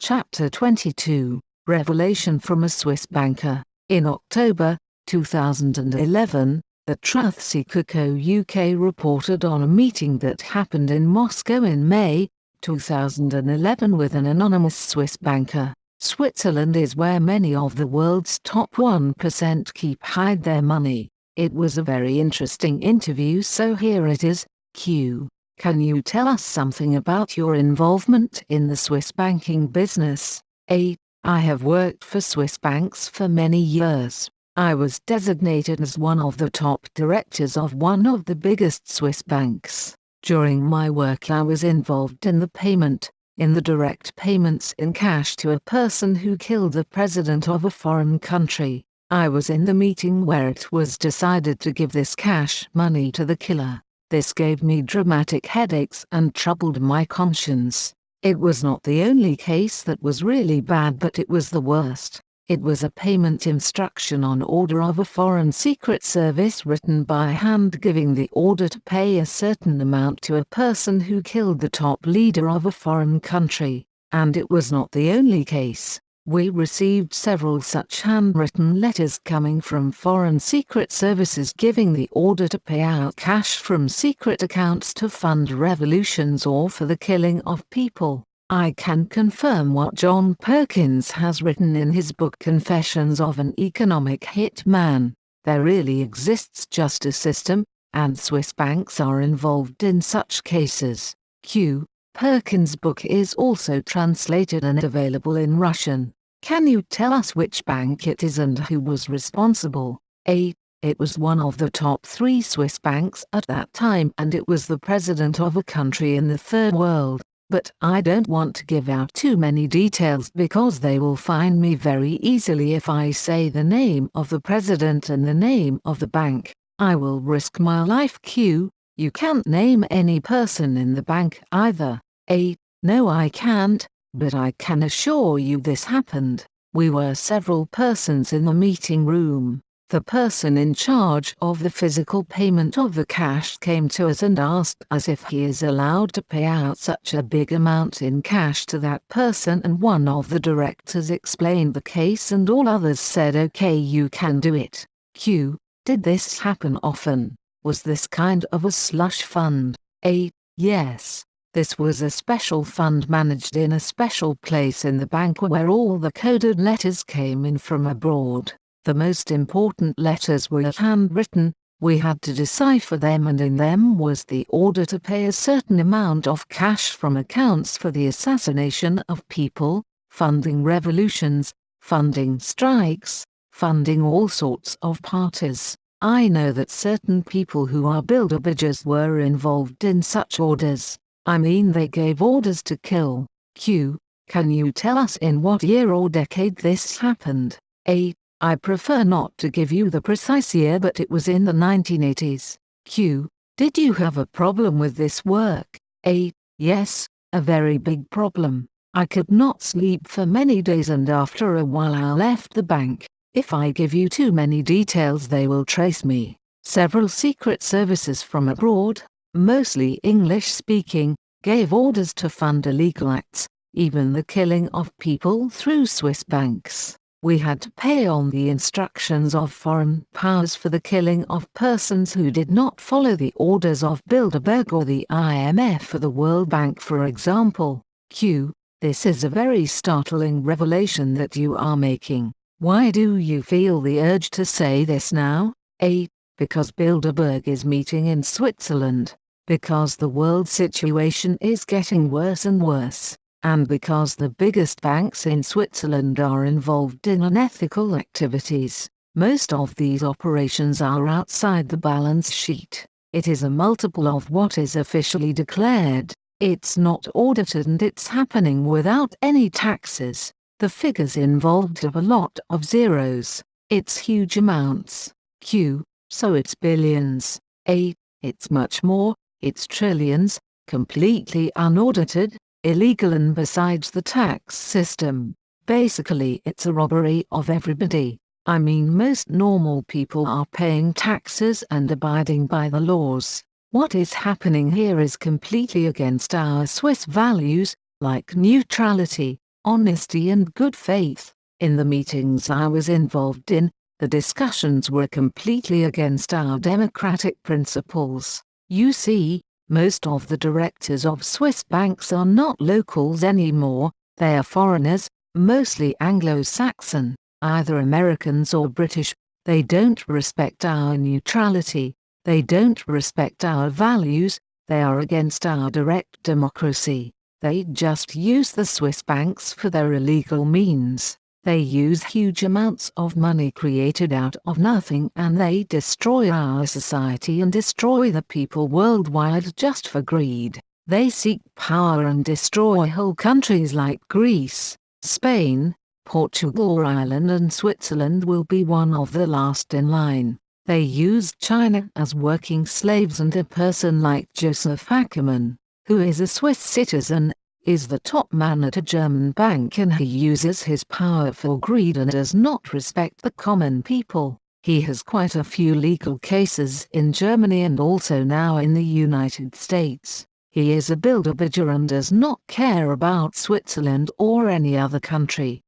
Chapter 22, Revelation from a Swiss Banker. In October 2011, the Truth-Seeker Co. UK reported on a meeting that happened in Moscow in May 2011 with an anonymous Swiss banker. Switzerland is where many of the world's top 1% hide their money. It was a very interesting interview, so here it is. Q. Can you tell us something about your involvement in the Swiss banking business? A. I have worked for Swiss banks for many years. I was designated as one of the top directors of one of the biggest Swiss banks. During my work I was involved in the direct payments in cash to a person who killed the president of a foreign country. I was in the meeting where it was decided to give this cash money to the killer. This gave me dramatic headaches and troubled my conscience. It was not the only case that was really bad, but it was the worst. It was a payment instruction on order of a foreign secret service written by hand, giving the order to pay a certain amount to a person who killed the top leader of a foreign country. And it was not the only case. We received several such handwritten letters coming from foreign secret services giving the order to pay out cash from secret accounts to fund revolutions or for the killing of people. I can confirm what John Perkins has written in his book Confessions of an Economic Hitman. There really exists justice system, and Swiss banks are involved in such cases. Q. Perkins' book is also translated and available in Russian. Can you tell us which bank it is and who was responsible? A. It was one of the top 3 Swiss banks at that time, and it was the president of a country in the third world. But I don't want to give out too many details because they will find me very easily if I say the name of the president and the name of the bank. I will risk my life. Q. You can't name any person in the bank either. A. No, I can't, but I can assure you this happened. We were several persons in the meeting room. The person in charge of the physical payment of the cash came to us and asked us if he is allowed to pay out such a big amount in cash to that person, and one of the directors explained the case and all others said okay, you can do it. Q. Did this happen often? Was this kind of a slush fund? A. Yes. This was a special fund managed in a special place in the bank where all the coded letters came in from abroad. The most important letters were handwritten. We had to decipher them, and in them was the order to pay a certain amount of cash from accounts for the assassination of people, funding revolutions, funding strikes, funding all sorts of parties. I know that certain people who are bilderbergers were involved in such orders. I mean, they gave orders to kill. Q. Can you tell us in what year or decade this happened? A. I prefer not to give you the precise year, but it was in the 1980s. Q. Did you have a problem with this work? A. Yes, a very big problem. I could not sleep for many days, and after a while I left the bank. If I give you too many details they will trace me. Several secret services from abroad, mostly English-speaking, gave orders to fund illegal acts, even the killing of people through Swiss banks. We had to pay on the instructions of foreign powers for the killing of persons who did not follow the orders of Bilderberg or the IMF or the World Bank, for example. Q. This is a very startling revelation that you are making. Why do you feel the urge to say this now? A. Because Bilderberg is meeting in Switzerland. Because the world situation is getting worse and worse. And because the biggest banks in Switzerland are involved in unethical activities. Most of these operations are outside the balance sheet. It is a multiple of what is officially declared. It's not audited, and it's happening without any taxes. The figures involved have a lot of zeros. It's huge amounts. Q. So it's billions. A. It's much more. It's trillions, completely unaudited, illegal, and besides the tax system. Basically it's a robbery of everybody. I mean, most normal people are paying taxes and abiding by the laws. What is happening here is completely against our Swiss values, like neutrality, honesty and good faith. In the meetings I was involved in, the discussions were completely against our democratic principles. You see, most of the directors of Swiss banks are not locals anymore, they are foreigners, mostly Anglo-Saxon, either Americans or British. They don't respect our neutrality, they don't respect our values, they are against our direct democracy. They just use the Swiss banks for their illegal means. They use huge amounts of money created out of nothing, and they destroy our society and destroy the people worldwide just for greed. They seek power and destroy whole countries like Greece, Spain, Portugal or Ireland, and Switzerland will be one of the last in line. They use China as working slaves, and a person like Joseph Ackermann, who is a Swiss citizen, is the top man at a German bank, and he uses his power for greed and does not respect the common people. He has quite a few legal cases in Germany and also now in the United States. He is a bilderberger and does not care about Switzerland or any other country.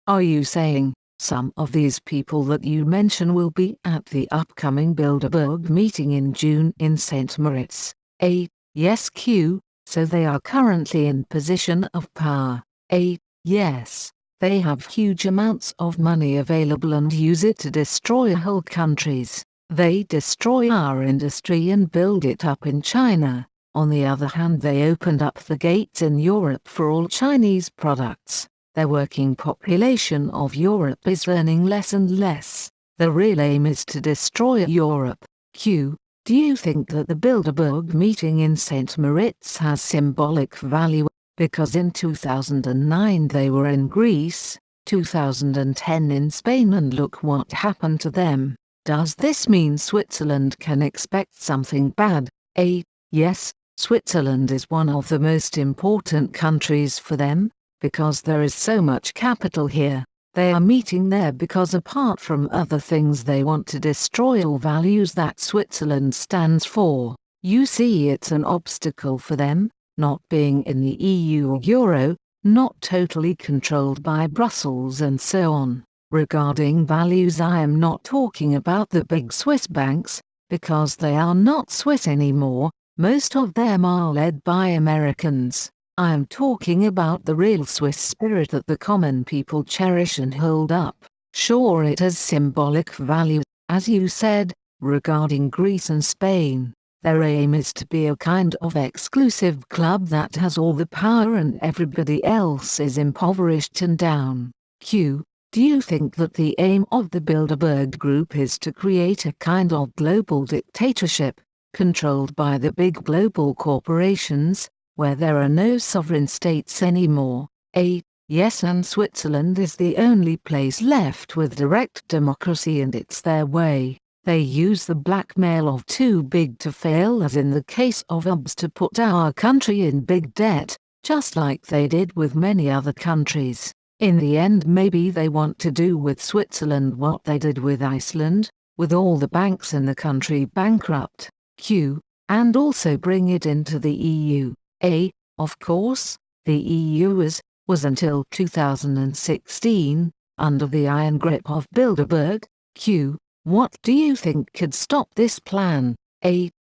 Are you saying some of these people that you mention will be at the upcoming Bilderberg meeting in June in St. Moritz? Yes. So they are currently in position of power. Yes. They have huge amounts of money available and use it to destroy whole countries. They destroy our industry and build it up in China. On the other hand, they opened up the gates in Europe for all Chinese products. The working population of Europe is earning less and less. The real aim is to destroy Europe. Do you think that the Bilderberg meeting in St. Moritz has symbolic value? Because in 2009 they were in Greece, 2010 in Spain, and look what happened to them. Does this mean Switzerland can expect something bad? Yes, Switzerland is one of the most important countries for them, because there is so much capital here. They are meeting there because apart from other things they want to destroy all values that Switzerland stands for. You see, it's an obstacle for them, not being in the EU or Euro, not totally controlled by Brussels and so on. Regarding values, I am not talking about the big Swiss banks, because they are not Swiss anymore, most of them are led by Americans. I am talking about the real Swiss spirit that the common people cherish and hold up. Sure, it has symbolic value, as you said, regarding Greece and Spain. Their aim is to be a kind of exclusive club that has all the power and everybody else is impoverished and down. Do you think that the aim of the Bilderberg Group is to create a kind of global dictatorship, controlled by the big global corporations, where there are no sovereign states anymore? Yes, and Switzerland is the only place left with direct democracy, and it's their way. They use the blackmail of too big to fail, as in the case of UBS, to put our country in big debt, just like they did with many other countries. In the end, maybe they want to do with Switzerland what they did with Iceland, with all the banks in the country bankrupt. And also bring it into the EU. Of course, the EU was until 2016, under the iron grip of Bilderberg. What do you think could stop this plan?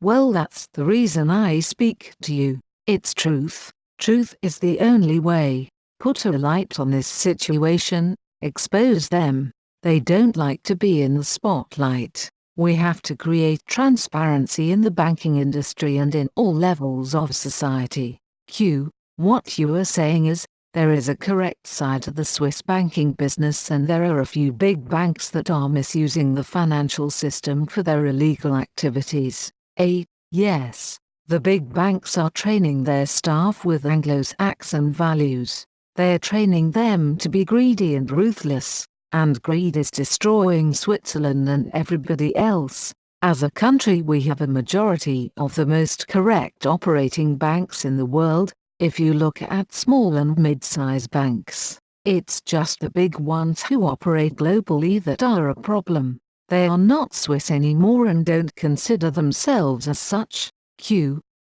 Well, that's the reason I speak to you. It's truth. Truth is the only way. Put a light on this situation, expose them. They don't like to be in the spotlight. We have to create transparency in the banking industry and in all levels of society. What you are saying is, there is a correct side to the Swiss banking business, and there are a few big banks that are misusing the financial system for their illegal activities. Yes. The big banks are training their staff with Anglo-Saxon values. They are training them to be greedy and ruthless. And greed is destroying Switzerland and everybody else. As a country, we have a majority of the most correct operating banks in the world. If you look at small and mid-size banks, it's just the big ones who operate globally that are a problem. They are not Swiss anymore and don't consider themselves as such.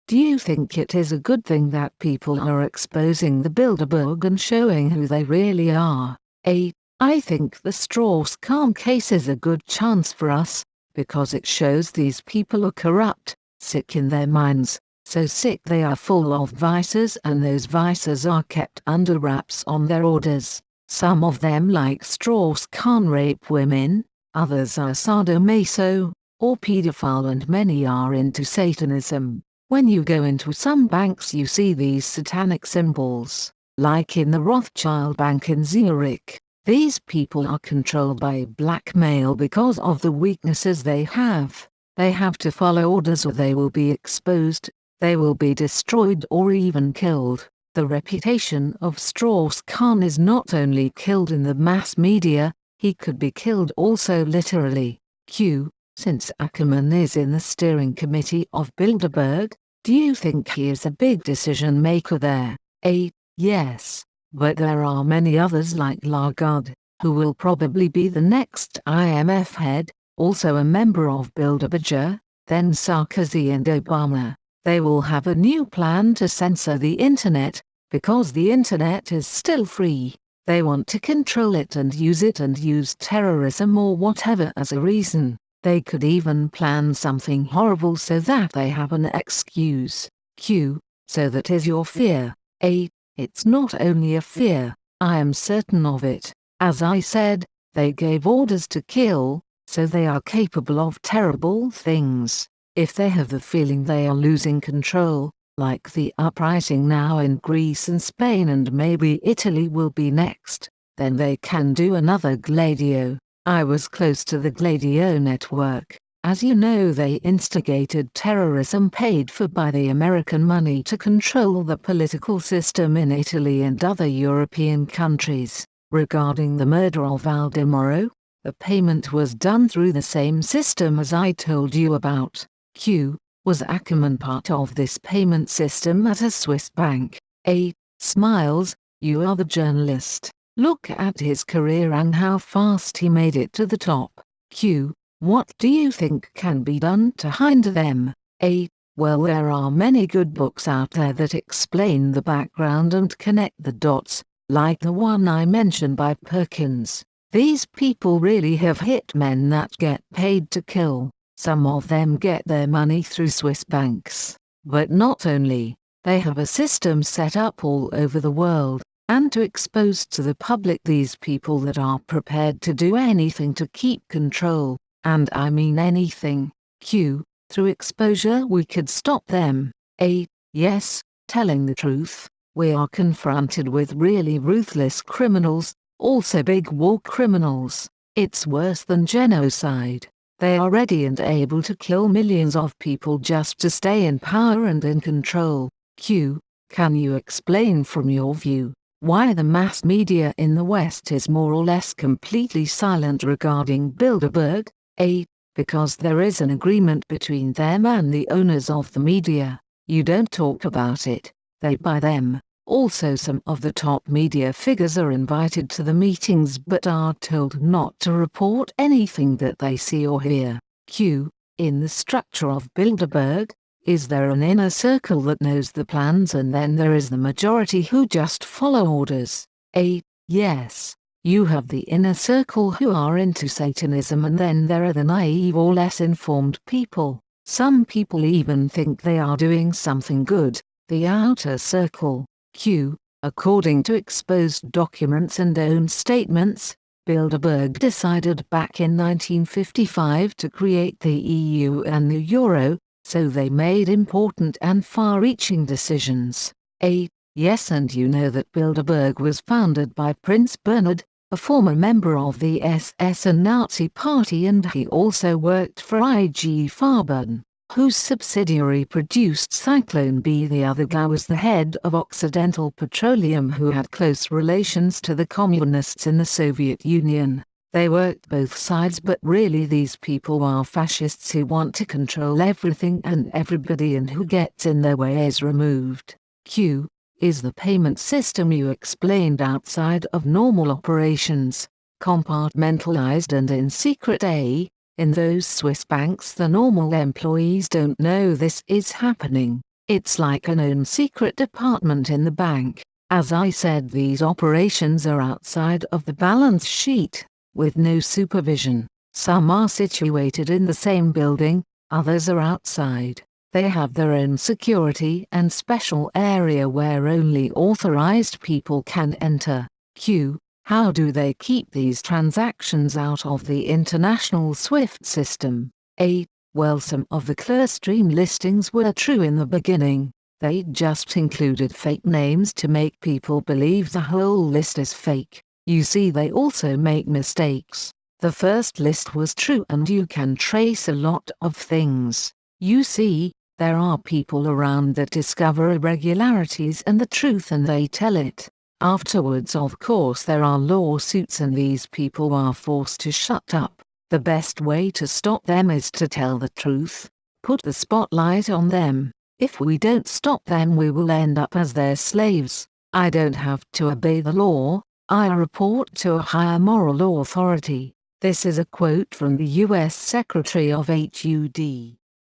Do you think it is a good thing that people are exposing the Bilderberg and showing who they really are? A. I think the Strauss-Kahn case is a good chance for us, because it shows these people are corrupt, sick in their minds, so sick they are full of vices, and those vices are kept under wraps on their orders. Some of them, like Strauss-Kahn, rape women, others are sadomaso, or pedophile, and many are into Satanism. When you go into some banks you see these satanic symbols, like in the Rothschild Bank in Zurich. These people are controlled by blackmail because of the weaknesses they have. They have to follow orders or they will be exposed, they will be destroyed or even killed. The reputation of Strauss-Kahn is not only killed in the mass media, he could be killed also literally. Q. Since Ackerman is in the steering committee of Bilderberg, do you think he is a big decision maker there? A. Yes. But there are many others like Lagarde, who will probably be the next IMF head, also a member of Bilderberg, then Sarkozy and Obama. They will have a new plan to censor the internet, because the internet is still free. They want to control it and use terrorism or whatever as a reason. They could even plan something horrible so that they have an excuse. Q. So that is your fear. A. It's not only a fear, I am certain of it. As I said, they gave orders to kill, so they are capable of terrible things. If they have the feeling they are losing control, like the uprising now in Greece and Spain and maybe Italy will be next, then they can do another Gladio. I was close to the Gladio network. As you know, they instigated terrorism paid for by the American money to control the political system in Italy and other European countries. Regarding the murder of Valdemoro, the payment was done through the same system as I told you about. Q. Was Ackerman part of this payment system at a Swiss bank? A. Smiles, you are the journalist. Look at his career and how fast he made it to the top. Q. What do you think can be done to hinder them? A. Well, there are many good books out there that explain the background and connect the dots, like the one I mentioned by Perkins. These people really have hitmen that get paid to kill. Some of them get their money through Swiss banks. But not only, they have a system set up all over the world, and to expose to the public these people that are prepared to do anything to keep control, and I mean anything. Q. Through exposure we could stop them. A. Yes, telling the truth, we are confronted with really ruthless criminals, also big war criminals. It's worse than genocide. They are ready and able to kill millions of people just to stay in power and in control. Q. Can you explain from your view why the mass media in the West is more or less completely silent regarding Bilderberg? A. Because there is an agreement between them and the owners of the media. You don't talk about it, they buy them. Also, some of the top media figures are invited to the meetings but are told not to report anything that they see or hear. Q. In the structure of Bilderberg, is there an inner circle that knows the plans and then there is the majority who just follow orders? A. Yes. You have the inner circle who are into Satanism and then there are the naive or less informed people. Some people even think they are doing something good, the outer circle. Q. According to exposed documents and own statements, Bilderberg decided back in 1955 to create the EU and the Euro, so they made important and far-reaching decisions. A. Yes, and you know that Bilderberg was founded by Prince Bernhard, a former member of the SS and Nazi Party, and he also worked for IG Farben, whose subsidiary produced Cyclone B. The other guy was the head of Occidental Petroleum, who had close relations to the communists in the Soviet Union. They worked both sides, but really these people are fascists who want to control everything and everybody, and who gets in their way is removed. Q. Is the payment system you explained outside of normal operations, compartmentalized and in secret? A. In those Swiss banks the normal employees don't know this is happening. It's like an own secret department in the bank. As I said, these operations are outside of the balance sheet, with no supervision. Some are situated in the same building, others are outside. They have their own security and special area where only authorized people can enter. Q. How do they keep these transactions out of the international SWIFT system? A. Well, some of the Clearstream listings were true in the beginning. They just included fake names to make people believe the whole list is fake. You see, they also make mistakes. The first list was true and you can trace a lot of things. You see, there are people around that discover irregularities and the truth and they tell it. Afterwards, of course, there are lawsuits and these people are forced to shut up. The best way to stop them is to tell the truth. Put the spotlight on them. If we don't stop them, we will end up as their slaves. I don't have to obey the law. I report to a higher moral authority. This is a quote from the U.S. Secretary of HUD.